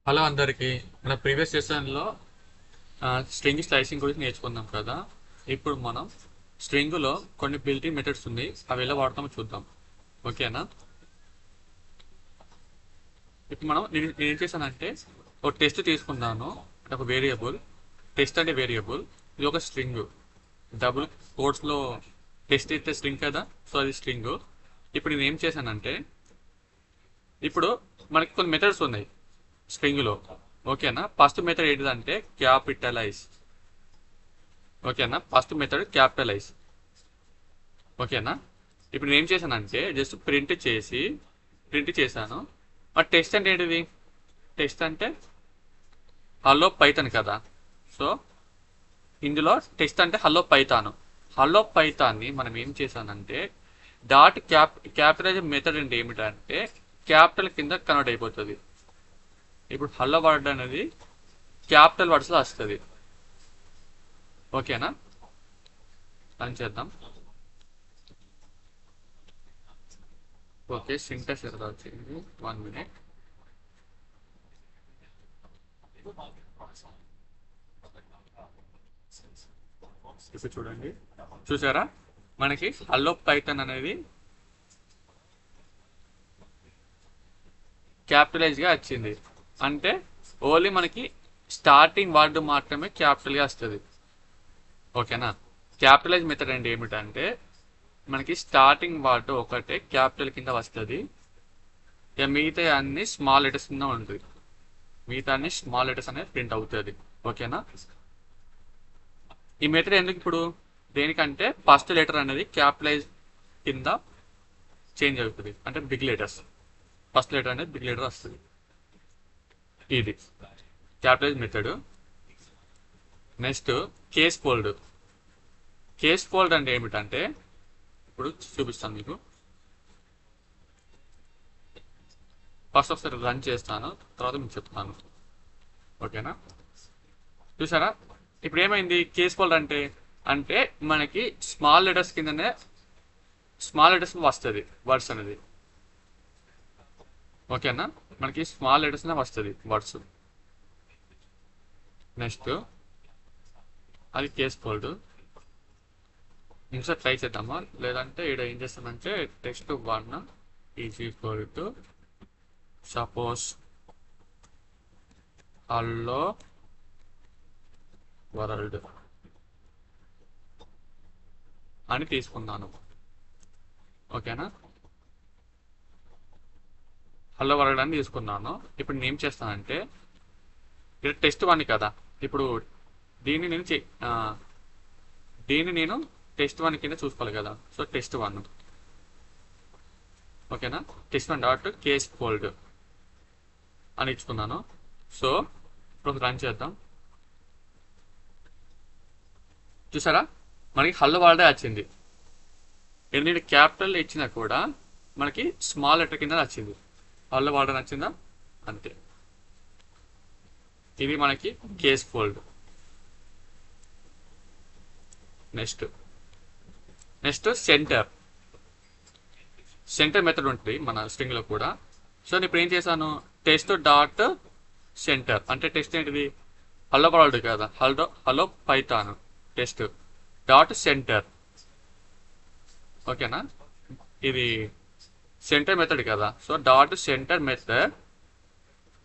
Hello అందరికీ. మన previous సెషన్లో స్ట్రింగ్ స్లైసింగ్ గురించి నేర్చుకున్నాం కదా. ఇప్పుడు మనం స్ట్రింగ్లో కొన్ని బిల్టిన్ మెథడ్స్ ఉంది, అవి ఎలా వాడతామో చూద్దాం. ఓకేనా? ఇప్పుడు నేను ఏం చేశానంటే ఒక టెస్ట్ తీసుకున్నాను, అంటే ఒక వేరియబుల్. టెస్ట్ అంటే వేరియబుల్, ఇది ఒక స్ట్రింగ్. డబుల్ కోడ్స్లో టెస్ట్ అయితే స్ట్రింగ్ కదా, సో అది స్ట్రింగ్. ఇప్పుడు నేను ఏం చేశానంటే, ఇప్పుడు మనకి కొన్ని మెథడ్స్ ఉన్నాయి స్ట్రింగ్లో. ఓకేనా? ఫస్ట్ మెథడ్ ఏంటిదంటే క్యాపిటలైజ్. ఓకేనా? First method capitalise. ఓకేనా? ఇప్పుడు నేను ఏం చేశానంటే జస్ట్ ప్రింట్ చేశాను. మరి టెస్ట్ అంటే ఏంటిది? టెస్ట్ అంటే హలో పైథాన్ కదా. సో ఇందులో టెస్ట్ అంటే హలో పైథాన్. హలో పైథాన్ని మనం ఏం చేశానంటే డాట్ క్యాపిటలైజ్ మెథడ్ అంటే ఏమిటంటే క్యాపిటల్ కింద కన్వర్ట్ అయిపోతుంది. ఇప్పుడు హలో వర్డ్ అనేది క్యాపిటల్ వర్డ్స్లో వస్తుంది. ఓకేనా? రన్ చేద్దాం. ఓకే, సింటాక్స్ ఎర్రర్ వచ్చింది, 1 minute. ఇప్పుడు చూడండి, చూసారా? మనకి హలో పైథాన్ అనేది క్యాపిటలైజ్గా వచ్చింది. అంటే ఓన్లీ మనకి స్టార్టింగ్ వర్డ్ మాత్రమే క్యాపిటల్గా వస్తుంది. ఓకేనా? క్యాపిటలైజ్ మెథడ్ అంటే ఏమిటంటే మనకి స్టార్టింగ్ వర్డ్ ఒకటే క్యాపిటల్ కింద వస్తుంది, ఇక మిగతా అన్ని స్మాల్ లెటర్స్ కింద ఉంటుంది. మిగతా అన్ని స్మాల్ లెటర్స్ అనేది ప్రింట్ అవుతుంది. ఓకేనా? ఈ మెథడ్ ఎందుకు ఇప్పుడు? దేనికంటే ఫస్ట్ లెటర్ అనేది క్యాపిటలైజ్ కింద చేంజ్ అవుతుంది, అంటే బిగ్ లెటర్స్. ఫస్ట్ లెటర్ అనేది బిగ్ లెటర్ వస్తుంది. ఇది capitalise method. Next case fold. Case fold అంటే ఏమిటంటే ఇప్పుడు చూపిస్తాను మీకు. ఫస్ట్ ఒకసారి రన్ చేస్తాను, తర్వాత మీకు చెప్తాను. ఓకేనా? చూసారా? ఇప్పుడు ఏమైంది? కేస్ ఫోల్డ్ అంటే అంటే మనకి స్మాల్ లెటర్స్ కిందనే స్మాల్ లెటర్స్ వస్తుంది వర్డ్స్ అనేది. ఓకేనా? మనకి స్మాల్ లెటర్స్ వస్తుంది వర్డ్స్. నెక్స్ట్ అది కేస్ ఫోల్డ్. ఇంకోసారి ట్రై చేద్దామా? లేదంటే ఇక్కడ ఏం చేస్తామంటే text 1 is equal to suppose hello world అని తీసుకున్నాను. ఓకేనా? హలో వరల్డ్ అని తీసుకున్నాను. ఇప్పుడు నేను ఏం చేస్తానంటే ఇక్కడ టెస్ట్ 1 కదా. ఇప్పుడు దీన్ని నేను టెస్ట్ 1 కింద చూసుకోవాలి కదా. So test 1. ఓకేనా? టెస్ట్ 1 డాట్ కేస్ ఫోల్డ్ అని ఇచ్చుకున్నాను. సో ఇప్పుడు రన్ చేద్దాం. చూసారా? మనకి హలో వరల్డే వచ్చింది. ఎన్ని క్యాపిటల్ ఇచ్చినా కూడా మనకి స్మాల్ లెటర్ కింద వచ్చింది. హలో వరల్డ్ నచ్చిందా? అంతే. ఇది మనకి case fold. Next centre method ఉంటుంది మన స్ట్రింగ్లో కూడా. సో నేను ఇప్పుడు ఏం చేశాను, టెస్ట్ డాట్ సెంటర్ అంటే టెస్ట్ ఏంటిది? హలో వరల్డ్ కదా. Hello Python test dot centre. ఓకేనా? ఇది సెంటర్ మెథడ్ కదా. సో డాట్ సెంటర్ మెథడ్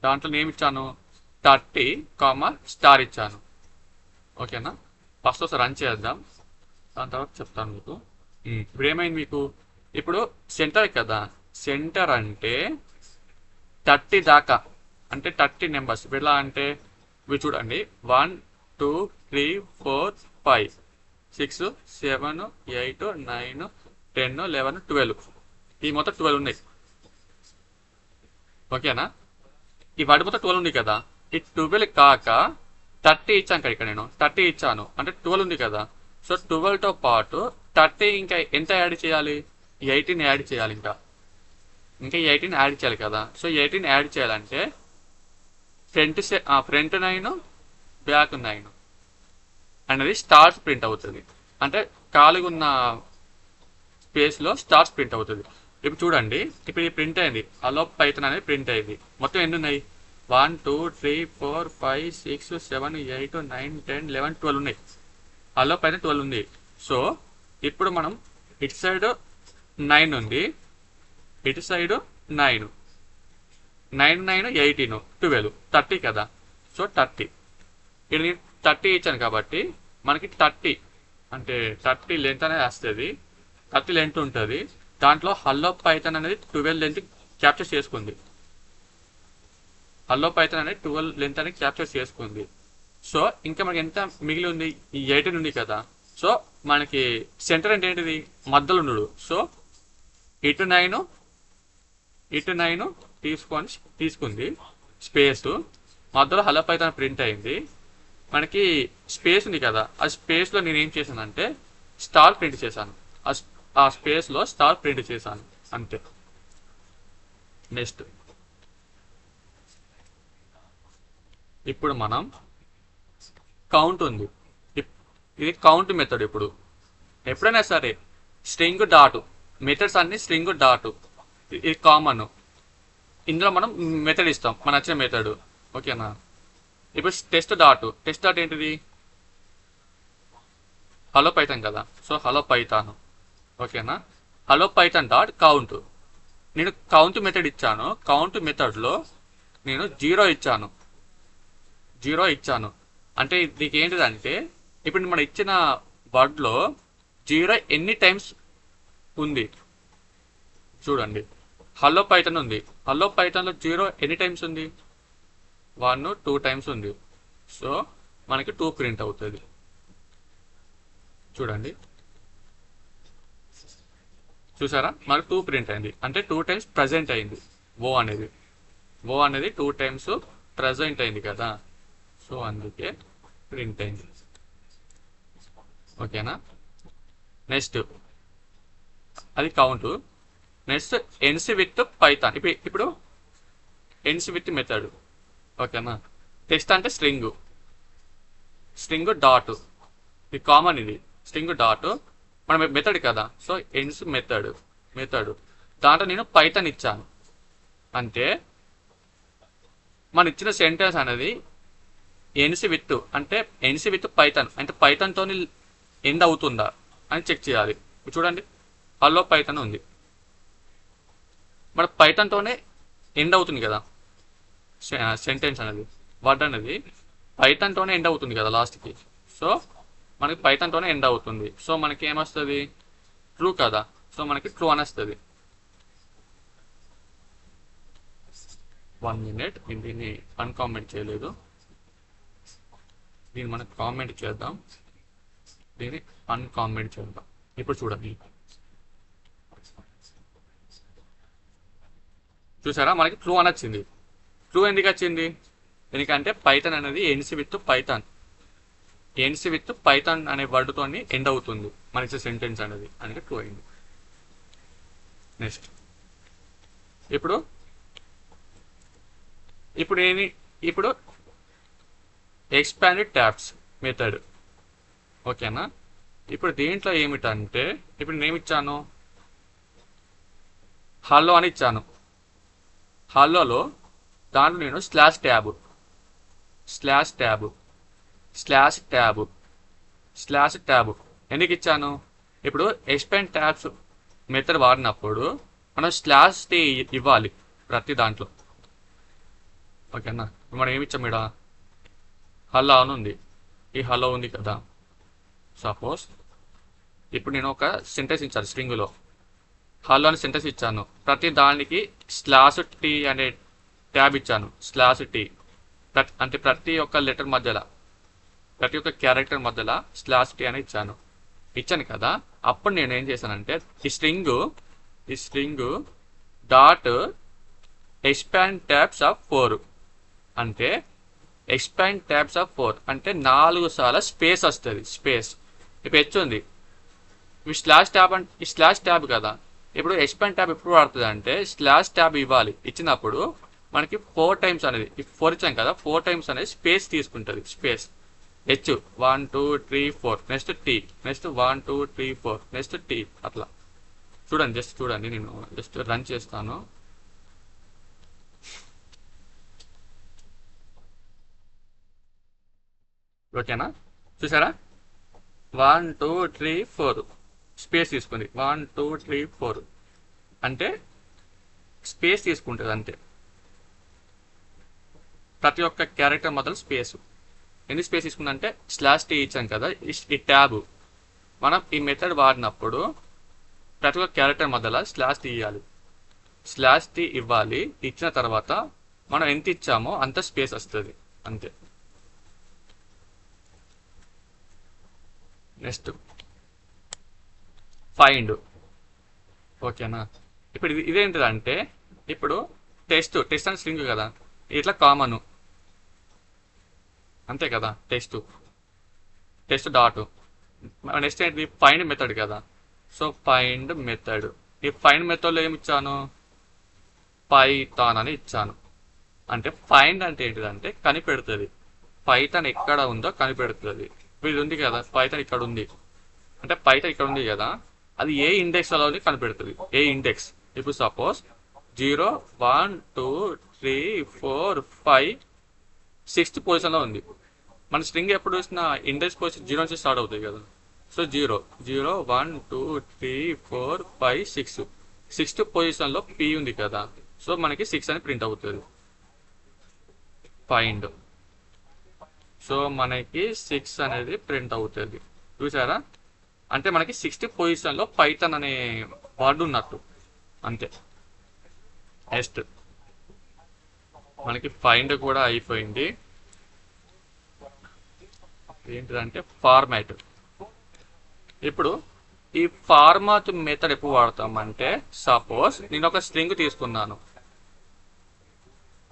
దాంట్లో నేను ఇచ్చాను 30, స్టార్ ఇచ్చాను. ఓకేనా? ఫస్ట్ ఒకసారి రన్ చేద్దాం, దాని తర్వాత చెప్తాను మీకు. ఇప్పుడు ఏమైంది మీకు? ఇప్పుడు సెంటర్ కదా. సెంటర్ అంటే 30 దాకా, అంటే 30 నెంబర్స్. ఎలా అంటే ఇవి చూడండి, 1 2 3 4 5 6 7 8 9 10 11 12. ఈ మొత్తం 12 ఉన్నాయి. ఓకేనా? ఈ వాటి మొత్తం 12 ఉంది కదా. ఈ 12 కాక 30 ఇచ్చాను కదా. ఇక్కడ నేను 30 ఇచ్చాను అంటే 12 ఉంది కదా. సో 12తో పాటు 30 ఇంకా ఎంత యాడ్ చేయాలి? 18 యాడ్ చేయాలి. ఇంకా 18 యాడ్ చేయాలి కదా. సో 18 యాడ్ చేయాలంటే ఫ్రంట్ 9 బ్యాక్ 9 అనేది స్టార్స్ ప్రింట్ అవుతుంది. అంటే ఖాళీగా ఉన్న స్పేస్లో స్టార్స్ ప్రింట్ అవుతుంది. ఇప్పుడు చూడండి, ఇప్పుడు ఇది ప్రింట్ అయింది. హలో పైథాన్ అనేది ప్రింట్ అయింది. మొత్తం ఎన్ని ఉన్నాయి? 1 2 3 4 5 6 7 8 9 10 11 12 ఉన్నాయి. హలో పైన 12 ఉంది. సో ఇప్పుడు మనం ఇటు సైడ్ 9 ఉంది, ఇటు సైడ్ 9, 9 9 18 12 30 కదా. సో 30 ఇక్కడ నేను 30 ఇచ్చాను కాబట్టి మనకి 30 అంటే 30 లెంత్ అనేది వస్తుంది, 30 లెంత్ ఉంటుంది. దాంట్లో హల్లో పైథాన్ అనేది 12 లెంత్ క్యాప్చర్ చేసుకుంది. హల్లో పైథాన్ అనేది 12 లెంత్ అనేది క్యాప్చర్ చేసుకుంది. సో ఇంకా మనకి ఎంత మిగిలి ఉంది, ఈ 18 ఉంది కదా. సో మనకి సెంటర్ అంటే ఏంటిది, మధ్యలో ఉండడు. సో ఇటు 9 తీసుకుంది స్పేస్, మధ్యలో హలో పైథాన్ ప్రింట్ అయింది. మనకి స్పేస్ ఉంది కదా, ఆ స్పేస్లో నేను ఏం చేశానంటే స్టార్ ప్రింట్ చేశాను. ఆ స్పేస్లో స్టార్ ప్రింట్ చేశాను అంతే. నెక్స్ట్ ఇప్పుడు మనం కౌంట్ ఉంది, ఇది కౌంట్ మెథడ్. ఇప్పుడు ఎప్పుడైనా సరే స్ట్రింగ్ డాట్, మెథడ్స్ అన్ని స్ట్రింగ్ డాట్, ఇది కామన్. ఇందులో మనం మెథడ్ ఇస్తాం, మన నచ్చిన మెథడ్. ఓకేనా. ఇప్పుడు టెస్ట్ డాట్ ఏంటిది, హలో పైథాన్ కదా. So hello Python. ఓకేనా. Hello Python dot count. నేను కౌంట్ మెథడ్ ఇచ్చాను, కౌంట్ మెథడ్లో నేను 0 ఇచ్చాను. అంటే దీనికి ఏంటిదంటే ఇప్పుడు మనం ఇచ్చిన వర్డ్లో 0 ఎన్ని టైమ్స్ ఉంది చూడండి. హలో పైథాన్ ఉంది, హలో పైథాన్లో 0 ఎన్ని టైమ్స్ ఉంది, 1 2 టైమ్స్ ఉంది. సో మనకి 2 ప్రింట్ అవుతుంది. చూడండి, చూసారా, మనకు 2 ప్రింట్ అయింది. అంటే 2 టైమ్స్ ప్రజెంట్ అయింది. ఓ అనేది 2 టైమ్స్ ప్రజెంట్ అయింది కదా. సో అందుకే ప్రింట్ అయింది. ఓకేనా. నెక్స్ట్ అది కౌంట్. Next ఎన్స్ with Python. ఇప్పుడు ఎన్స్ విత్ మెథడ్. ఓకేనా. టెక్స్ట్ అంటే స్ట్రింగ్ డాట్, ఇది కామన్. ఇది స్ట్రింగ్ డాట్ మన మెథడ్ కదా. సో ఎన్స్ మెథడ్ దాంట్లో నేను పైథాన్ ఇచ్చాను. అంటే మన ఇచ్చిన సెంటెన్స్ అనేది ఎన్స్ విత్ పైథాన్ అంటే పైథాన్తో ఎండ్ అవుతుందా అని చెక్ చేయాలి. చూడండి, హలో పైథాన్ ఉంది, మన పైథాన్తోనే ఎండ్ అవుతుంది కదా. సెంటెన్స్ అనేది, వర్డ్ అనేది పైథాన్తోనే ఎండ్ అవుతుంది కదా లాస్ట్కి. సో మనకి పైథాన్తోనే ఎండ్ అవుతుంది. సో మనకి ఏమొస్తుంది, ట్రూ కదా. సో మనకి ట్రూ అని వస్తుంది. 1 minute, దీన్ని అన్కామెంట్ చేయలేదు, దీన్ని మనం కామెంట్ చేద్దాం, దీన్ని అన్కామెంట్ చేద్దాం. ఇప్పుడు చూడండి, చూసారా, మనకి ట్రూ అని వచ్చింది. ట్రూ ఎందుకు వచ్చింది, ఎందుకంటే పైథాన్ అనేది ఎన్స్ విత్ పైథాన్ అనే వర్డ్తో ఎండ్ అవుతుంది మనకి సెంటెన్స్ అనేది, అనేది ట్రూ అయింది. నెక్స్ట్ ఇప్పుడు ఎక్స్పాండెడ్ ట్యాబ్స్ మెథడ్. ఓకేనా. ఇప్పుడు దీంట్లో ఏమిటంటే ఇప్పుడు నేను ఇచ్చాను హలో అని ఇచ్చాను. హలోలో దాంట్లో నేను స్లాష్ ట్యాబ్ ఎందుకు ఇచ్చాను, ఇప్పుడు ఎక్స్పాండ్ ట్యాబ్స్ మెథడ్ వాడినప్పుడు మనం స్లాష్ టీ ఇవ్వాలి ప్రతి దాంట్లో. ఓకేనా. మనం ఏమి ఇచ్చాం, ఇక్కడ హలో అని ఉంది, ఈ హలో ఉంది కదా. సపోజ్ ఇప్పుడు నేను ఒక సెంటెన్స్ ఇచ్చాను, స్ట్రింగ్లో హలో అని సెంటెన్స్ ఇచ్చాను. ప్రతి దానికి స్లాష్ టీ అనే ట్యాబ్ ఇచ్చాను. స్లాష్ టీ అంటే ప్రతి ఒక్క లెటర్ మధ్యలో, ప్రతి ఒక్క క్యారెక్టర్ మధ్యలో స్లాష్ టీ అని ఇచ్చాను కదా. అప్పుడు నేను ఏం చేశానంటే ఈ string dot expand tabs of 4 అంటే ఎక్స్పాండ్ ట్యాబ్స్ ఆఫ్ 4 అంటే 4 సార్లు స్పేస్ వస్తుంది. స్పేస్ ఇప్పుడు హెచ్ ఉంది, ఈ స్లాష్ ట్యాబ్ కదా. ఇప్పుడు ఎక్స్పాండ్ ట్యాబ్ ఎప్పుడు వాడుతుంది అంటే స్లాష్ ట్యాబ్ ఇవ్వాలి. ఇచ్చినప్పుడు మనకి 4 టైమ్స్ అనేది, 4 ఇచ్చాం కదా, 4 టైమ్స్ అనేది స్పేస్ తీసుకుంటుంది. Space H 1 2 3 4 next T, next 1 2 3 4 next T, అట్లా. చూడండి, నేను జస్ట్ రన్ చేస్తాను. ఓకేనా? చూసారా? 1 2 3 4 స్పేస్ తీసుకుంది. 1 2 3 4 అంటే స్పేస్ తీసుకుంటుంది అంతే. ప్రతి ఒక్క క్యారెక్టర్ మొదలు స్పేస్. ఎన్ని స్పేస్ తీసుకుందంటే /t ఇచ్చాం కదా, ఈ ట్యాబ్ మనం ఈ మెథడ్ వాడినప్పుడు ప్రతి ఒక్క క్యారెక్టర్ మొదల /t ఇవ్వాలి. /t ఇవ్వాలి. ఇచ్చిన తర్వాత మనం ఎంత ఇచ్చామో అంత స్పేస్ వస్తుంది అంతే. Next find. ఓకేనా? ఇప్పుడు ఇదేంటిదంటే ఇప్పుడు టెస్ట్ అని స్ట్రింగ్ కదా, ఇట్లా కామన్ అంతే కదా. Test dot. నెక్స్ట్ ఏంటి? ఫైండ్ మెథడ్ కదా. So find method. ఈ ఫైండ్ మెథడ్లో ఏమి ఇచ్చాను? పైథాన్ అని ఇచ్చాను. అంటే ఫైండ్ అంటే ఏంటిదంటే కనిపెడుతుంది. పైథాన్ ఎక్కడ ఉందో కనిపెడుతుంది. ఇది ఉంది కదా, పైథాన్ ఇక్కడ ఉంది అంటే పైథాన్ ఇక్కడ ఉంది కదా, అది ఏ ఇండెక్స్లో కనిపెడుతుంది. ఏ ఇండెక్స్. ఇప్పుడు సపోజ్ 0 1 2 3 4 5 6th పొజిషన్లో ఉంది. మన స్ట్రింగ్ ఎప్పుడు వచ్చిన ఇండెక్స్ పొజిషన్ 0 నుంచి స్టార్ట్ అవుతుంది కదా. సో 0 0 1 2 3 4 5 6 6th పొజిషన్లో p ఉంది కదా. సో మనకి 6 అని ప్రింట్ అవుతుంది. ఫైండ్. సో మనకి 6 అనేది ప్రింట్ అవుతుంది. చూసారా? అంటే మనకి 6th పొజిషన్లో పైథాన్ అనే వర్డ్ ఉన్నట్టు అంతే. నెక్స్ట్ మనకి ఫైండ్ కూడా అయిపోయింది. ఏంటిదంటే ఫార్మాట్. ఇప్పుడు ఈ ఫార్మాట్ మెథడ్ ఎప్పుడు వాడతామంటే సపోజ్ నేను ఒక స్ట్రింగ్ తీసుకున్నాను.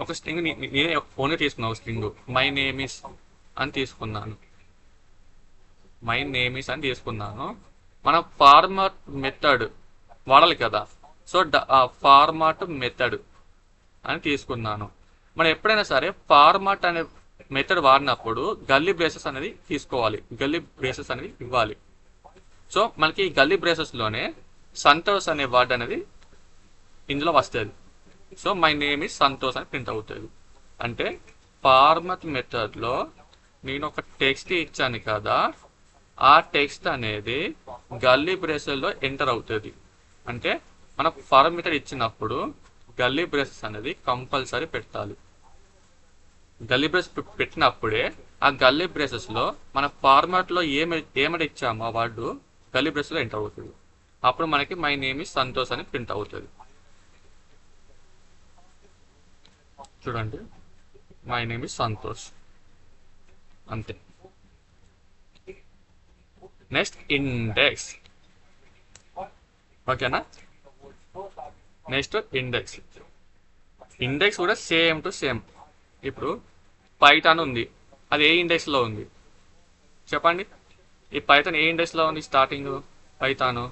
ఒక స్ట్రింగ్ నేనే ఓన్గా తీసుకున్నాను. ఒక స్ట్రింగ్ మై నేమ్ ఇస్ అని తీసుకున్నాను. మనం ఫార్మాట్ మెథడ్ వాడాలి కదా. సో ఫార్మాట్ మెథడ్ అని తీసుకున్నాను. మనం ఎప్పుడైనా సరే ఫార్మాట్ అనే మెథడ్ వాడినప్పుడు గల్లీ బ్రేసెస్ అనేది తీసుకోవాలి. గల్లీ బ్రేసెస్ అనేది ఇవ్వాలి. సో మనకి ఈ గల్లీ బ్రేసెస్లోనే సంతోష్ అనే వర్డ్ అనేది ఇందులో వస్తుంది. So my name is Santosh అని ప్రింట్ అవుతుంది. అంటే ఫార్మాట్ మెథడ్లో నేను ఒక టెక్స్ట్ ఇచ్చాను కదా, ఆ టెక్స్ట్ అనేది గల్లీ బ్రేసెస్లో ఎంటర్ అవుతుంది. అంటే మన ఫార్మాట్ మెథడ్ ఇచ్చినప్పుడు గల్లీ బ్రేసెస్ అనేది కంపల్సరీ పెట్టాలి. గల్లీ బ్రేసెస్ పెట్టినప్పుడే ఆ గల్లీ బ్రేసెస్లో మన ఫార్మాట్లో ఏమైనా ఇచ్చామో ఆ వర్డ్ గల్లీ బ్రేసెస్లో ఎంటర్ అవుతుంది. అప్పుడు మనకి మై నేమ్ ఇస్ సంతోష్ అని ప్రింట్ అవుతుంది. చూడండి, మై నేమ్ ఇస్ సంతోష్ అంతే. Next index. ఓకేనా? నెక్స్ట్ ఇండెక్స్ కూడా సేమ్ టు సేమ్. ఇప్పుడు పైథాన్ ఉంది, అది ఏ ఇండెక్స్లో ఉంది చెప్పండి? ఈ పైథాన్ ఏ ఇండెక్స్లో ఉంది? స్టార్టింగ్ పైథాను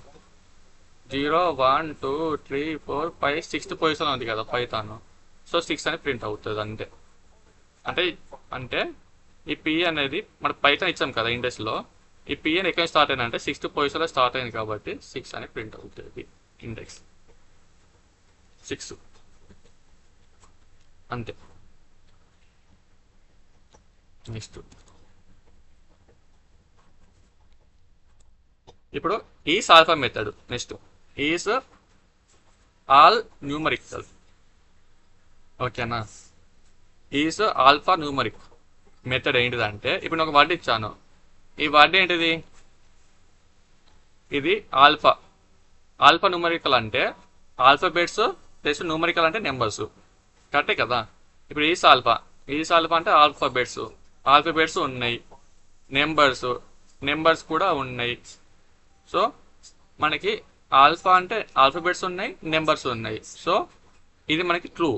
0 1 2 3 4 5 6th పొజిషన్లో ఉంది కదా పైథాను. సో 6 అని ప్రింట్ అవుతుంది అంతే. అంటే ఈ p అనేది మన పైథాన్ ఇచ్చాం కదా ఇండెక్స్లో. ఈ p అని ఎక్కడ స్టార్ట్ అయినా అంటే 6th పొజిషన్లో స్టార్ట్ అయింది కాబట్టి 6 అని ప్రింట్ అవుతుంది. ఇండెక్స్ 6 అంతే. నెక్స్ట్ ఇప్పుడు is alpha method. Next is all numerical. ఓకేనా? ఈస్ ఆల్ఫా న్యూమరిక్ మెథడ్ ఏంటిదంటే ఇప్పుడు నేను ఒక వర్డ్ ఇచ్చాను. ఈ వర్డ్ ఏంటిది? ఇది ఆల్ఫా. ఆల్ఫా న్యూమరికల్ అంటే ఆల్ఫాబెట్స్ ప్లస్ న్యూమరికల్ అంటే నెంబర్స్. కరెక్టే కదా? ఇప్పుడు ఈస్ ఆల్ఫా అంటే ఆల్ఫాబెట్స్ ఉన్నాయి, నెంబర్స్ కూడా ఉన్నాయి. సో మనకి ఆల్ఫా అంటే ఆల్ఫాబెట్స్ ఉన్నాయి, నెంబర్స్ ఉన్నాయి. సో ఇది మనకి ట్రూ.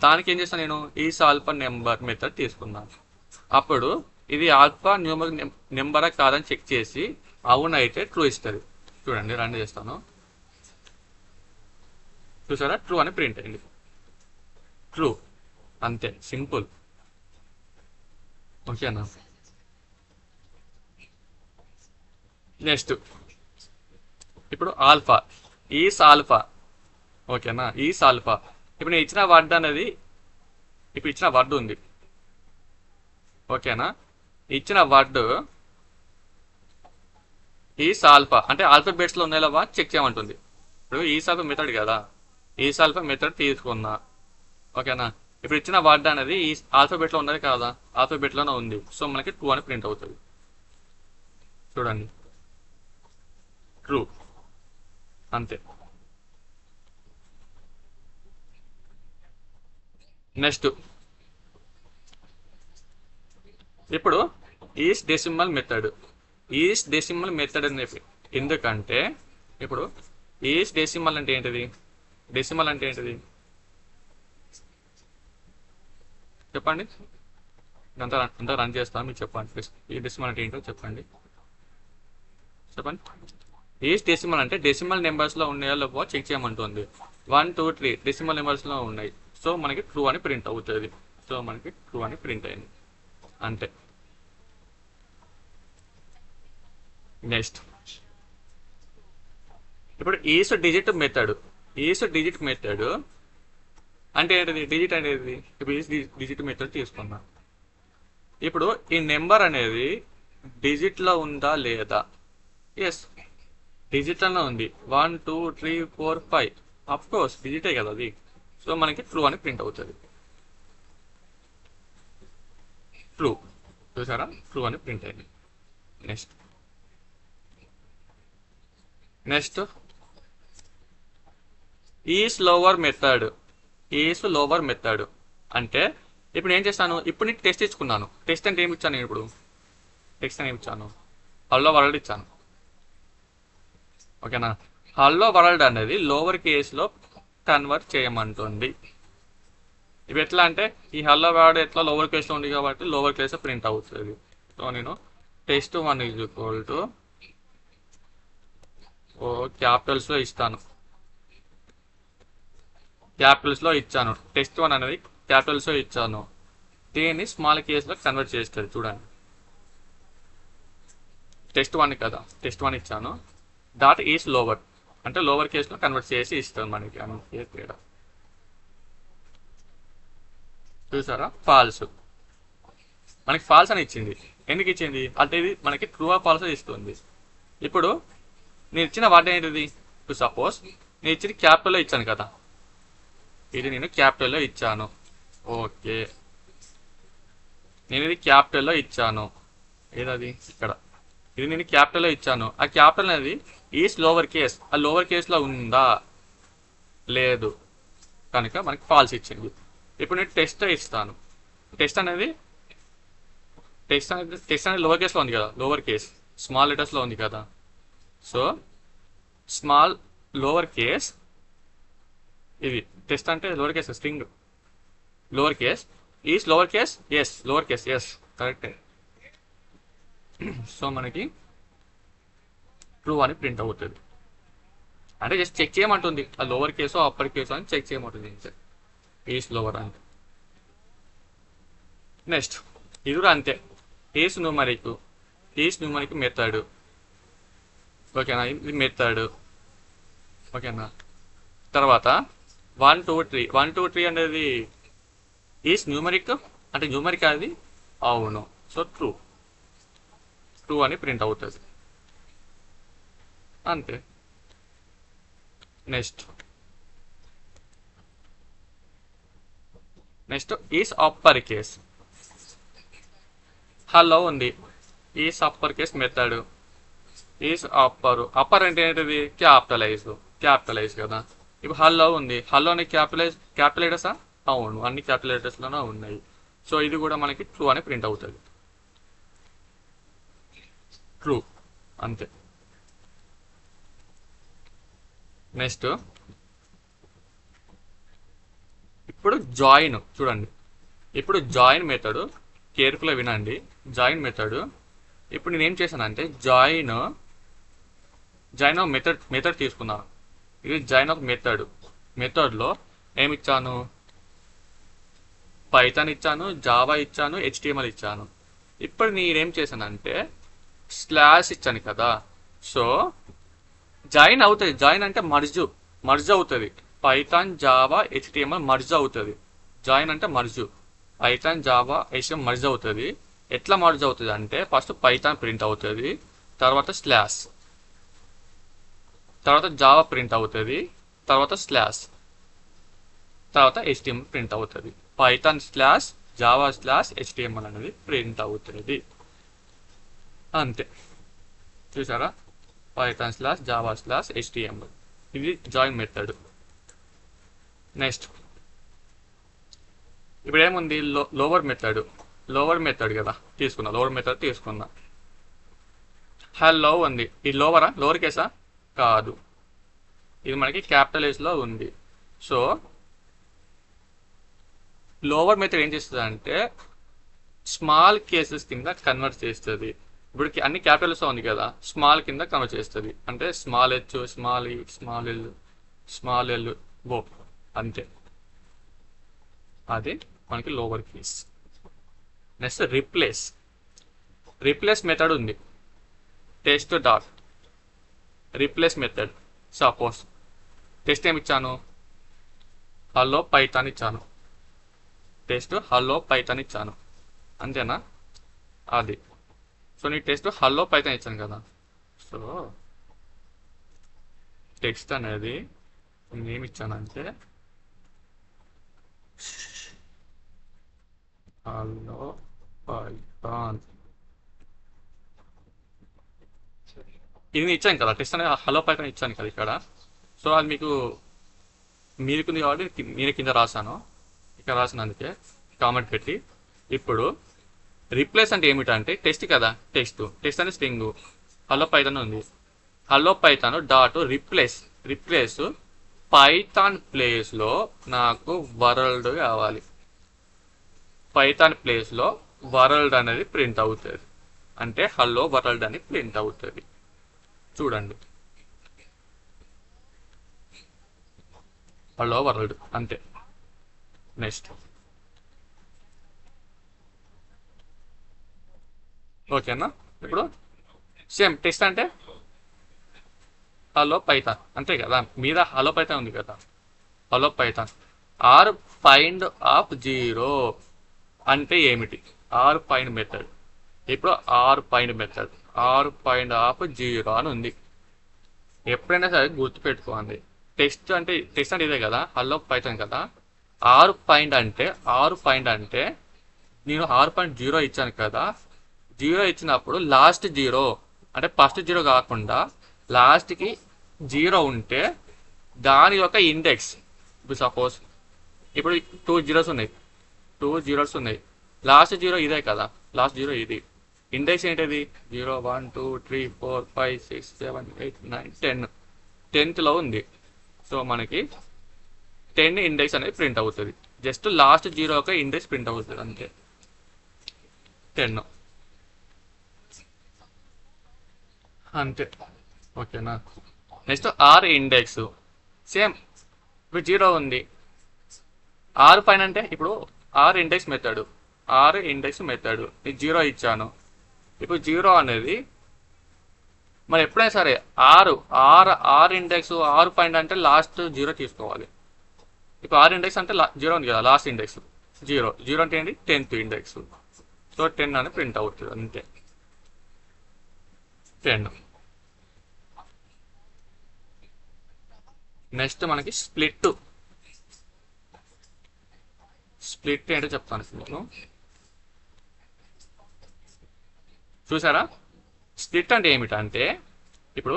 దానికి ఏం చేస్తాను నేను? ఈస్ ఆల్ఫా నెంబర్ మెథడ్ తీసుకున్నాను. అప్పుడు ఇది ఆల్ఫా నెంబరా కాదని చెక్ చేసి అవునైతే ట్రూ ఇస్తుంది. చూడండి, రన్ చేస్తాను. చూసారా? ట్రూ అని ప్రింట్ అయింది. ట్రూ అంతే, సింపుల్. ఓకేనా? నెక్స్ట్ ఇప్పుడు ఆల్ఫా. Is alpha. ఓకేనా? Is alpha. ఇప్పుడు నేను ఇచ్చిన వర్డ్ ఉంది. ఓకేనా? ఇచ్చిన వర్డ్ ఈస్ ఆల్ఫా అంటే ఆల్ఫాబెట్స్లో ఉన్నాయా చెక్ చేయమంటుంది. ఇప్పుడు ఈస్ ఆల్ఫా మెథడ్ కదా, ఈస్ ఆల్ఫా మెథడ్ తీసుకున్నా. ఓకేనా, ఇప్పుడు ఇచ్చిన వర్డ్ అనేది ఈ ఆల్ఫాబెట్లో ఉన్నది కాదా, ఆల్ఫాబెట్లోనే ఉంది. సో మనకి ట్రూ అని ప్రింట్ అవుతుంది. చూడండి, ట్రూ, అంతే. నెక్స్ట్ ఇప్పుడు is decimal method. Is decimal method అని ఎందుకంటే ఇప్పుడు ఈస్ డెసిమల్ అంటే ఏంటిది, డెసిమల్ అంటే ఏంటిది చెప్పండి. అంతా రన్ చేస్తాను, మీరు చెప్పండి. ఈ డెసిమల్ అంటే ఏంటో చెప్పండి. ఈస్ డెసిమల్ అంటే డెసిమల్ నెంబర్స్లో ఉన్నాయో లేవో చెక్ చేయమంటుంది. 1 2 3 డెసిమల్ నెంబర్స్లో ఉన్నాయి. సో మనకి ట్రూ అని ప్రింట్ అవుతుంది. సో మనకి ట్రూ అని ప్రింట్ అయింది, అంతే. నెక్స్ట్ ఇప్పుడు is digit method. Is digit method అంటే ఏంటిది, డిజిట్ అనేది ఇప్పుడు ఈస్ డిజిట్ మెథడ్ తీసుకున్నాం. ఇప్పుడు ఈ నెంబర్ అనేది డిజిట్లో ఉందా లేదా, ఎస్ డిజిటల్లో ఉంది. 1 2 3 4 5 అఫ్ కోర్స్ డిజిటే కదా అది. సో మనకి ట్రూ అని ప్రింట్ అవుతుంది. ట్రూ, చూసారా, ట్రూ అని ప్రింట్ అయింది. Next is lower method. Is lower method అంటే ఇప్పుడు ఏం చేస్తాను, ఇప్పుడు నేను టెస్ట్ ఇచ్చుకున్నాను. టెస్ట్ అంటే ఏమి ఇచ్చాను, నేను ఇప్పుడు టెక్స్ట్ అని ఏమి ఇచ్చాను, హలో వరల్డ్ ఇచ్చాను. ఓకేనా, హలో వరల్డ్ అనేది లోవర్ కేస్లో కన్వర్ట్ చేయమంటుంది. ఇవి ఎట్లా అంటే ఈ హలో వరల్డ్ ఎట్లా లోవర్ కేస్లో ఉంది కాబట్టి లోవర్ కేస్ ప్రింట్ అవుతుంది. సో నేను test1 ఈజ్ ఈక్వల్ టు క్యాపిటల్స్లో ఇస్తాను, క్యాపిటల్స్లో ఇచ్చాను. test1 అనేది క్యాపిటల్స్లో ఇచ్చాను. దీన్ని స్మాల్ కేస్లో కన్వర్ట్ చేస్తుంది. చూడండి, test1 కదా, test1 ఇచ్చాను. డాట్ ఈస్ లోవర్ అంటే లోవర్ కేస్లో కన్వర్ట్ చేసి ఇస్తుంది మనకి, అంతే తేడా. చూసారా, ఫాల్స్, మనకి ఫాల్స్ అని ఇచ్చింది. ఎందుకు ఇచ్చింది అంటే ఇది మనకి ట్రూ ఆ ఫాల్స్ ఇస్తుంది. ఇప్పుడు నేను ఇచ్చిన వర్డ్ ఏంటిది, ఇప్పుడు సపోజ్ నేను ఇచ్చింది క్యాపిటల్లో ఇచ్చాను కదా, ఇది నేను క్యాపిటల్లో ఇచ్చాను. ఓకే, నేను ఇది క్యాపిటల్లో ఇచ్చాను. ఏదది ఇక్కడ, ఇది నేను క్యాపిటల్లో ఇచ్చాను. ఆ క్యాపిటల్ అనేది ఈస్ లోవర్ కేస్, ఆ లోవర్ కేస్లో ఉందా లేదు కనుక మనకి ఫాల్స్ ఇచ్చింది. ఇప్పుడు నేను టెస్ట్ ఇస్తాను. టెస్ట్ అనేది లోవర్ కేస్లో ఉంది కదా, లోవర్ కేస్ స్మాల్ లెటర్స్లో ఉంది కదా. సో స్మాల్ లోవర్ కేస్, ఇది టెస్ట్ అంటే lower case string, lower case is lower case, yes lower case, yes కరెక్టే. సో మనకి ట్రూ అని ప్రింట్ అవుతుంది. అంటే జస్ట్ చెక్ చేయమంటుంది, ఆ లోవర్ కేసో అప్పర్ కేసో అని చెక్ చేయమంటుంది. ఈస్ లోవర్ అంటే. నెక్స్ట్ ఇది కూడా అంతే, ఈస్ న్యూమరిక్ మెథడ్. ఓకేనా, ఇది మెథడ్. ఓకేనా, తర్వాత 1 2 3 అనేది ఈస్ న్యూమరిక్ అంటే న్యూమరిక్ అది అవును. సో ట్రూ అని ప్రింట్ అవుతుంది, అంతే. Next is upper case. Hello ఉంది, is upper case method. Is upper అంటే ఏంటిది, క్యాపిటలైజ్ కదా. ఇప్పుడు హలో ఉంది, హలోని క్యాపిటల్ లెటర్సా, అవును అన్ని క్యాపిటల్ లెటర్స్లోనే ఉన్నాయి. సో ఇది కూడా మనకి ట్రూ అని ప్రింట్ అవుతుంది. ట్రూ, అంతే. నెక్స్ట్ ఇప్పుడు జాయిన్ చూడండి. ఇప్పుడు జాయిన్ మెథడ్ కేర్ఫుల్గా వినండి. జాయిన్ మెథడ్ ఇప్పుడు నేను ఏం చేశానంటే జాయిన్ మెథడ్ తీసుకున్నాను. ఇది జాయిన్ ఆఫ్ మెథడ్లో ఏమి ఇచ్చాను, పైథాన్ ఇచ్చాను, జావా ఇచ్చాను, HTML ఇచ్చాను. ఇప్పుడు నేనేం చేశానంటే స్లాష్ ఇచ్చాను కదా. సో జాయిన్ అవుతుంది, జాయిన్ అంటే మర్జ్ అవుతుంది. పైథాన్ జావా HTML మర్జ్ అవుతుంది. జాయిన్ అంటే merge, Python Java HTML merge అవుతుంది. ఎట్లా మర్జ్ అవుతుంది అంటే ఫస్ట్ పైథాన్ ప్రింట్ అవుతుంది, తర్వాత స్లాష్, తర్వాత జావా ప్రింట్ అవుతుంది, తర్వాత స్లాష్, తర్వాత HTML ప్రింట్ అవుతుంది. Python slash Java slash HTML అనేది ప్రింట్ అవుతుంది. అంతే, చూసారా? Python slash Java slash HTML, ఇది జాయిన్ మెథడ్. నెక్స్ట్ ఇప్పుడు ఏముంది, లోవర్ మెథడ్ కదా తీసుకున్నా, లోవర్ మెథడ్ తీసుకున్నా. హలో ఉంది, ఇది లోవర్ కేసా కాదు, ఇది మనకి క్యాపిటల్ లో ఉంది. సో లోవర్ మెథడ్ ఏం చేస్తుంది అంటే స్మాల్ కేసెస్ కింద కన్వర్ట్ చేస్తుంది. ఇప్పుడు అన్ని క్యాపిటల్స్లో ఉంది కదా, స్మాల్ కింద కన్వర్ట్ చేస్తుంది. అంటే small H, small E, small L, small L, O, అంతే. అది మనకి lower case. Next replace method ఉంది. Test dot replace method. Suppose test ఏమి ఇచ్చాను, హలో పైథాన్ ఇచ్చాను, టెస్ట్ హలో పైథాన్ ఇచ్చాను, అంతేనా? అది. సో నీ టెస్ట్ హలో పైథాన్ ఇచ్చాను కదా, సో టెక్స్ట్ అనేది నేనేమి ఇచ్చానంటే హలో పైథాన్, ఇది ఇచ్చాను కదా, టెస్ట్ అనేది హలో పైథాన్ ఇచ్చాను కదా ఇక్కడ. సో అది మీరుకుంది కాబట్టి నేను కింద రాశాను, ఇక్కడ రాసినందుకే కామెంట్ పెట్టి. ఇప్పుడు రీప్లేస్ అంటే ఏమిటంటే టెస్ట్ కదా, టెస్ట్ అనేది స్ట్రింగ్, హలో పైథాన్ ఉంది, hello Python dot replace Python ప్లేస్లో నాకు వరల్డ్ కావాలి. పైథాన్ ప్లేస్లో వరల్డ్ అనేది ప్రింట్ అవుతుంది, అంటే హలో వరల్డ్ అని ప్రింట్ అవుతుంది. చూడండి, హలో వరల్డ్, అంతే. నెక్స్ట్ ఓకేనా? ఇప్పుడు సేమ్ టెస్ట్ అంటే హలో పైథాన్, అంతే కదా, మీద హలో పైథాన్ ఉంది కదా, hello Python R find of zero అంటే ఏమిటి, ఆర్ ఫైండ్ మెథడ్. ఇప్పుడు ఆర్ ఫైండ్ ఆఫ్ జీరో అని ఉంది. ఎప్పుడైనా సరే గుర్తుపెట్టుకోండి, టెస్ట్ అంటే ఇదే కదా, హలో పైథాన్ కదా. ఆర్ ఫైండ్ అంటే నేను R.0 ఇచ్చాను కదా, 0 ఇచ్చినప్పుడు లాస్ట్ 0 అంటే ఫస్ట్ 0 కాకుండా లాస్ట్కి 0 ఉంటే దాని యొక్క ఇండెక్స్. ఇప్పుడు సపోజ్ ఇప్పుడు 2 జీరోస్ ఉన్నాయి, లాస్ట్ 0 ఇదే కదా, లాస్ట్ 0 ఇది. ఇండెక్స్ ఏంటిది, 0 1 2 3 4 5 6 7 8 9 10, 10th ఉంది. సో మనకి 10 ఇండెక్స్ అనేది ప్రింట్ అవుతుంది. జస్ట్ లాస్ట్ 0 ఒక ఇండెక్స్ ప్రింట్ అవుతుంది, అంతే, 10 అంతే. ఓకేనా? నెక్స్ట్ ఆర్ ఇండెక్స్ సేమ్, ఇప్పుడు 0 ఉంది, ఆర్ పైన అంటే ఇప్పుడు ఆర్ ఇండెక్స్ మెథడ్ నేను 0 ఇచ్చాను. ఇప్పుడు 0 అనేది మరి ఎప్పుడైనా సరే ఆర్ ఇండెక్స్ ఆర్ పాయింట్ అంటే లాస్ట్ 0 తీసుకోవాలి. ఇప్పుడు ఆర్ ఇండెక్స్ అంటే 0 ఉంది కదా, లాస్ట్ ఇండెక్స్ 0 అంటే ఏంటి, 10th ఇండెక్స్. సో 10 అని ప్రింట్ అవుతుంది, అంతే, 10. నెక్స్ట్ మనకి స్ప్లిట్ ఏంటో చెప్తాను మీకు. చూసారా, స్ప్లిట్ అంటే ఏమిటంటే ఇప్పుడు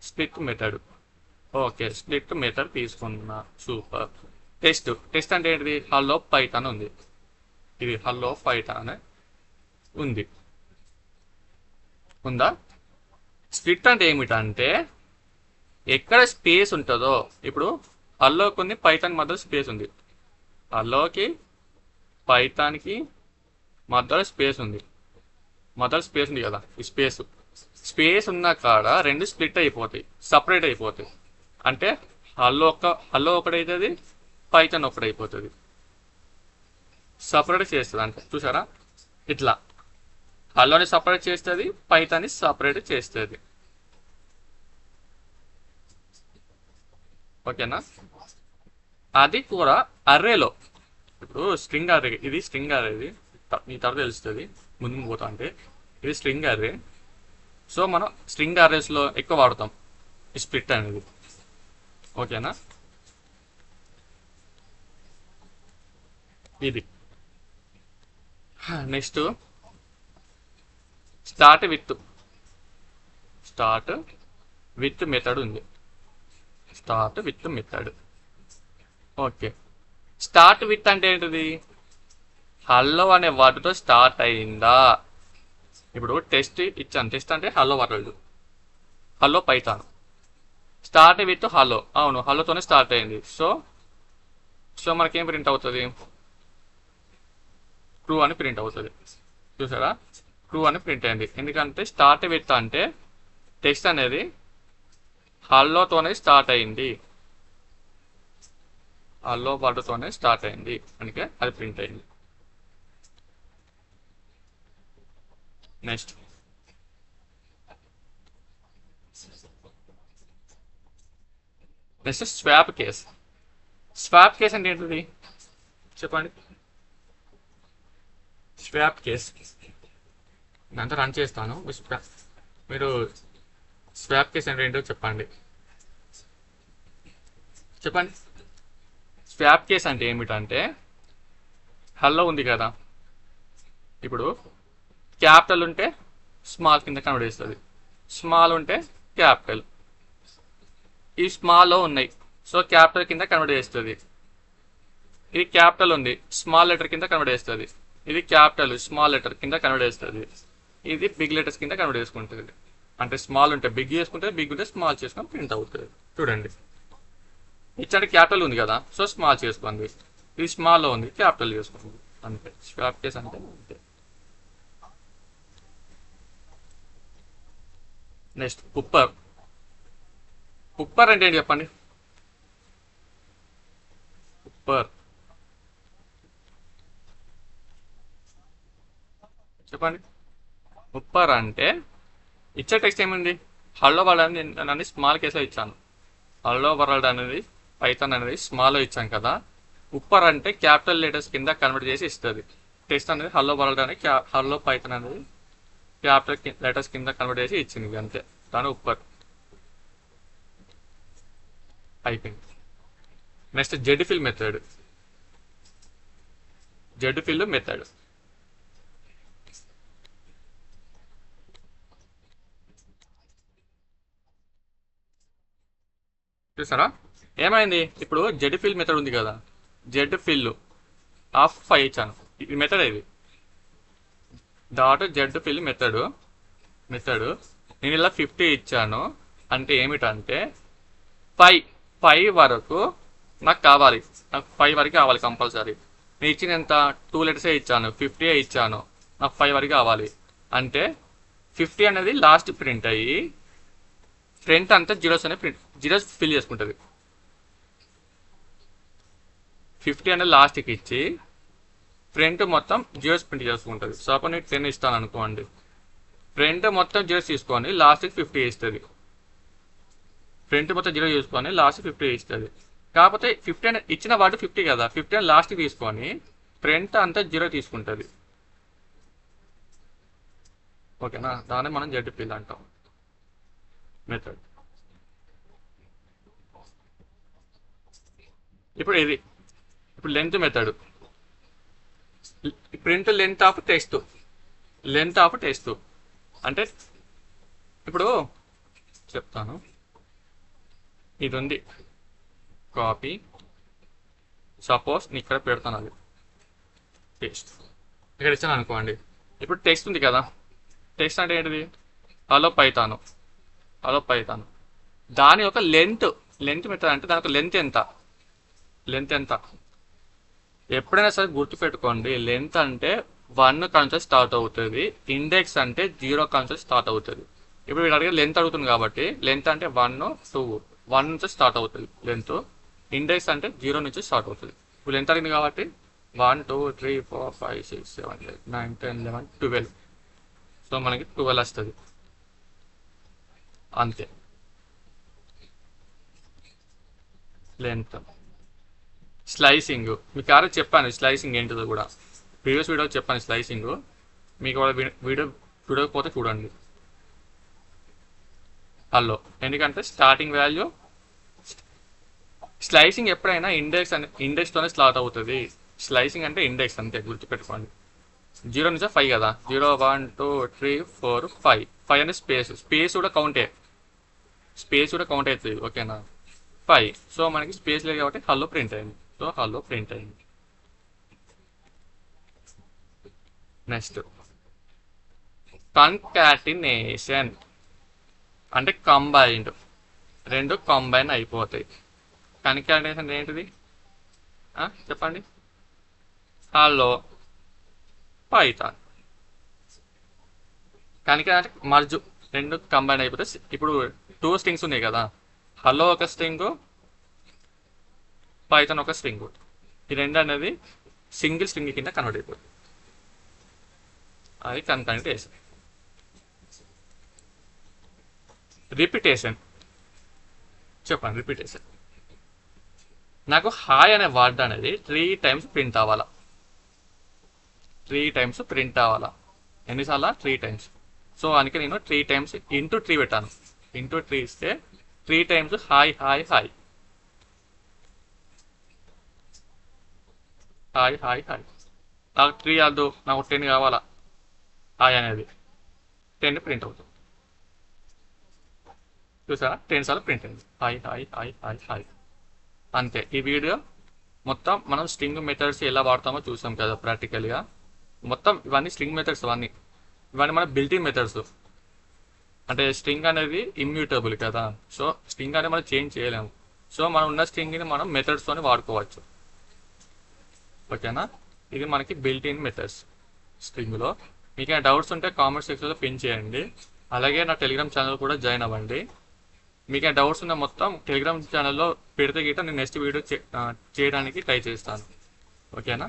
split method. Okay, split method తీసుకున్నా, సూపర్. టెస్ట్ అంటే ఏంటిది, హలో పైథాన్ ఉంది, ఇది హలో పైథాన్ ఉంది, ఉందా? స్ప్లిట్ అంటే ఏమిటంటే ఎక్కడ స్పేస్ ఉంటుందో, ఇప్పుడు హల్లోకి ఉంది, పైథాన్ మధ్యలో స్పేస్ ఉంది, హల్లోకి పైథాన్కి మధ్యలో స్పేస్ ఉంది కదా, ఈ స్పేస్ ఉన్న కాడ రెండు స్ప్లిట్ అయిపోతాయి, సపరేట్ అయిపోతాయి. అంటే హలో ఒకటైతుంది, పైథాన్ ఒకటైపోతుంది, సపరేట్ చేస్తుంది. అంటే చూసారా, ఇట్లా హల్లోని సపరేట్ చేస్తుంది, పైథాన్ని సపరేట్ చేస్తుంది. ఓకేనా? అది కూడా అర్రేలో. ఇప్పుడు స్ట్రింగ్ అర్రే, ఇది స్ట్రింగ్ అర్రే, ఇది మీ తర్వాత తెలుస్తుంది. ముందుకు పోతా అంటే ఇది స్ట్రింగ్ అర్రే. సో మనం స్ట్రింగ్ అర్రేస్లో ఎక్కువ వాడతాం ఈ స్ప్లిట్ అనేది. ఓకేనా? ఇది నెక్స్ట్ స్టార్ట్ విత్ మెథడ్ ఉంది. Start with method. Okay, start with అంటే ఏంటిది? హలో అనే వర్డ్తో స్టార్ట్ అయిందా? ఇప్పుడు టెస్ట్ ఇచ్చాను. టెస్ట్ అంటే hello world, hello Python. Start with hello, అవును హలోతోనే స్టార్ట్ అయింది. సో సో మనకేం ప్రింట్ అవుతుంది? ట్రూ అని ప్రింట్ అవుతుంది. చూసారా? ట్రూ అని ప్రింట్ అయింది. ఎందుకంటే స్టార్ట్ విత్ అంటే టెక్స్ట్ అనేది హల్లోతోనే స్టార్ట్ అయింది, హల్లో వర్డ్తోనే స్టార్ట్ అయింది, అందుకే అది ప్రింట్ అయింది. Next swap case. Swap case అంటే ఏంటిది చెప్పండి? స్వాప్ కేస్ అంతా రన్ చేస్తాను. మీరు స్వాప్ కేస్ అంటే ఏంటో చెప్పండి. స్వాప్ కేస్ అంటే ఏమిటంటే, హలో ఉంది కదా, ఇప్పుడు క్యాపిటల్ ఉంటే స్మాల్ కింద కన్వర్ట్ చేస్తుంది, స్మాల్ ఉంటే క్యాపిటల్. ఈ స్మాల్లో ఉన్నాయి, సో క్యాపిటల్ కింద కన్వర్ట్ చేస్తుంది. ఇది క్యాపిటల్ ఉంది, స్మాల్ లెటర్ కింద కన్వర్ట్ చేస్తుంది. ఇది క్యాపిటల్ స్మాల్ లెటర్ కింద కన్వర్ట్ చేస్తుంది. ఇది బిగ్ లెటర్స్ కింద కన్వర్ట్ చేసుకుంటుంది. అంటే స్మాల్ ఉంటే బిగ్ చేసుకుంటుంది, బిగ్ ఉంటే స్మాల్ చేసుకొని ప్రింట్ అవుతుంది. చూడండి, ఇచ్చంటే క్యాపిటల్ ఉంది కదా, సో స్మాల్ చేసుకోండి. ఇది స్మాల్లో ఉంది, క్యాపిటల్ చేసుకోండి. అంతే స్వాప్ కేస్ అంటే. అంతే. నెక్స్ట్ ఉప్పర్. ఉప్పర్ అంటే ఏంటి చెప్పండి? ఉప్పర్ చెప్పండి. ఉప్పర్ అంటే ఇచ్చే టెక్స్ట్ ఏముంది? హలో వరల్డ్ అనేది స్మాల్ కేసులో ఇచ్చాను. హలో వరల్డ్ అనేది పైథాన్ అనేది స్మాల్లో ఇచ్చాను కదా. ఉప్పర్ అంటే క్యాపిటల్ లెటర్స్ కింద కన్వర్ట్ చేసి ఇస్తుంది. టెక్స్ట్ అనేది హలో వరల్డ్ అనేది హలో పైథాన్ అనేది క్యాపిటల్ లెటర్స్ కింద కన్వర్ట్ చేసి ఇచ్చింది. అంతే, దాని ఉప్పర్ అయిపోయింది. Next Z fill method. Z fill method చూసారా ఏమైంది? ఇప్పుడు జెడ్ ఫిల్ మెథడ్ ఉంది కదా, జెడ్ ఫిల్ ఆఫ్ 5 ఇచ్చాను. ఇది మెథడ్, ఇది డాట్ జెడ్ ఫిల్ మెథడ్. నేను ఇలా 50 ఇచ్చాను. అంటే ఏమిటంటే 5 వరకు నాకు కావాలి, నాకు 5 వరకు కావాలి కంపల్సరీ. నేను ఇచ్చిన ఎంత 2 లెటర్సే ఇచ్చాను, 50 ఇచ్చాను, నాకు 5 వరకు కావాలి. అంటే 50 అనేది లాస్ట్ ప్రింట్ అయ్యి ఫ్రంట్ అంతా జీరోస్ అనే జీరోస్ ఫిల్ చేసుకుంటుంది. 50 అనేది లాస్ట్కి ఇచ్చి ఫ్రంట్ మొత్తం జీరోస్ ప్రింట్ చేసుకుంటుంది. సపోజ్ నేను 10 ఇస్తాను అనుకోండి, ఫ్రంట్ మొత్తం జీరోస్ తీసుకొని లాస్ట్కి 50 ఇస్తుంది. ఫ్రంట్ మొత్తం జీరో చూసుకొని లాస్ట్ 50 ఇస్తుంది. కాకపోతే 50 అని ఇచ్చిన వాడు 50 కదా, 50 అని లాస్ట్కి తీసుకొని ఫ్రంట్ అంతా జీరో తీసుకుంటుంది. ఓకేనా? దాన్ని మనం జెడ్ ఫిల్ అంటాం మెథడ్. ఇప్పుడు ఇది length method. Print length of text అంటే ఇప్పుడు చెప్తాను. ఇది ఉంది కాపీ, సపోజ్ నేను ఇక్కడ పెడతాను, అది టెక్స్ట్ ఇక్కడ ఇచ్చాను అనుకోండి. ఇప్పుడు టెక్స్ట్ ఉంది కదా, టెక్స్ట్ అంటే ఏంటిది? Hello Python. దాని యొక్క లెంత్ మెథడ్ అంటే దాని యొక్క లెంత్ ఎంత ఎప్పుడైనా సరే గుర్తుపెట్టుకోండి. లెంత్ అంటే 1 కాన్సెప్ట్ స్టార్ట్ అవుతుంది, ఇండెక్స్ అంటే 0 కాన్సెప్ట్ స్టార్ట్ అవుతుంది. ఇప్పుడు వీళ్ళు అడిగే లెంత్ అడుగుతుంది కాబట్టి లెంత్ అంటే 1 2 1 నుంచి స్టార్ట్ అవుతుంది లెంత్. ఇండెక్స్ అంటే 0 నుంచి స్టార్ట్ అవుతుంది. ఇప్పుడు లెంత్ అడిగింది కాబట్టి 1 2 3 4 5 6 7 8 9 10 11 12. సో మనకి 12 వస్తుంది. అంతే లెంత్. స్లైసింగ్ మీకు ఆరో చెప్పాను, స్లైసింగ్ ఏంటిదో కూడా ప్రీవియస్ వీడియో చెప్పాను. స్లైసింగ్ మీకు వాళ్ళ వీడియో చూడకపోతే చూడండి. హలో, ఎందుకంటే స్టార్టింగ్ వాల్యూ స్లైసింగ్ ఎప్పుడైనా ఇండెక్స్తోనే స్టార్ట్ అవుతుంది. స్లైసింగ్ అంటే ఇండెక్స్ అంతే, గుర్తుపెట్టుకోండి. 0 నుంచి 5 కదా, 0 1 2 3 4 5 5 అనేది స్పేస్ కూడా కౌంట్ అవుతుంది. ఓకేనా, 5. సో మనకి స్పేస్ లేదు కాబట్టి హలో ప్రింట్ అయింది. సో హలో ప్రింట్ అయింది. నెక్స్ట్ కన్కాటినేషన్ అంటే కంబైన్డ్, రెండు కంబైన్ అయిపోతాయి. కన్కాటినేషన్ ఏంటిది చెప్పండి. Hello Python. కన్కాటినేషన్ అంటే మర్జు, రెండు కంబైన్ అయిపోతే ఇప్పుడు 2 స్ట్రింగ్స్ ఉన్నాయి కదా, హలో ఒక స్ట్రింగ్, పైథాన్ ఒక స్ట్రింగ్. ఈ రెండు అనేది సింగిల్ స్ట్రింగ్ కింద కన్వర్ట్ అయిపోతుంది. అది కన్కాటినేషన్. రిపిటేషన్ చెప్పండి. రిపిటేషన్ నాకు హాయ్ అనే వర్డ్ అనేది 3 టైమ్స్ ప్రింట్ అవ్వాలా. 3 టైమ్స్ ప్రింట్ అవ్వాలా. ఎన్నిసార్లు? 3 టైమ్స్. సో అందుకే నేను 3 టైమ్స్ ఇంటూ 3 పెట్టాను. ఇంటూ 3 ఇస్తే 3 times hi hi hi hi hi hi. నాకు 3 వద్దు, నాకు 10 కావాలా. హాయ్ అనేది 10 ప్రింట్ అవుతుంది. చూసారా, 10 సార్లు ప్రింట్ అయింది. Hi hi hi hi hi. అంతే. ఈ వీడియో మొత్తం మనం స్ట్రింగ్ మెథడ్స్ ఎలా వాడతామో చూసాం కదా ప్రాక్టికల్గా. మొత్తం ఇవన్నీ స్ట్రింగ్ మెథడ్స్, ఇవన్నీ మన బిల్టిన్ మెథడ్స్. అంటే స్ట్రింగ్ అనేది ఇమ్యూటబుల్ కదా, సో స్ట్రింగ్ అనేది మనం చేంజ్ చేయలేము. సో మనం ఉన్న స్ట్రింగ్ని మనం మెథడ్స్తోనే వాడుకోవచ్చు. ఓకేనా, ఇది మనకి బిల్టిన్ మెథడ్స్ స్ట్రింగ్లో. మీకు ఏమైనా డౌట్స్ ఉంటే కామెంట్ సెక్షన్లో పిన్ చేయండి. అలాగే నా టెలిగ్రామ్ ఛానల్ కూడా జాయిన్ అవ్వండి. మీకు ఏమైనా డౌట్స్ ఉన్న మొత్తం టెలిగ్రామ్ ఛానల్లో పెడితే గిట్ట నేను నెక్స్ట్ వీడియో చేయడానికి ట్రై చేస్తాను. ఓకేనా.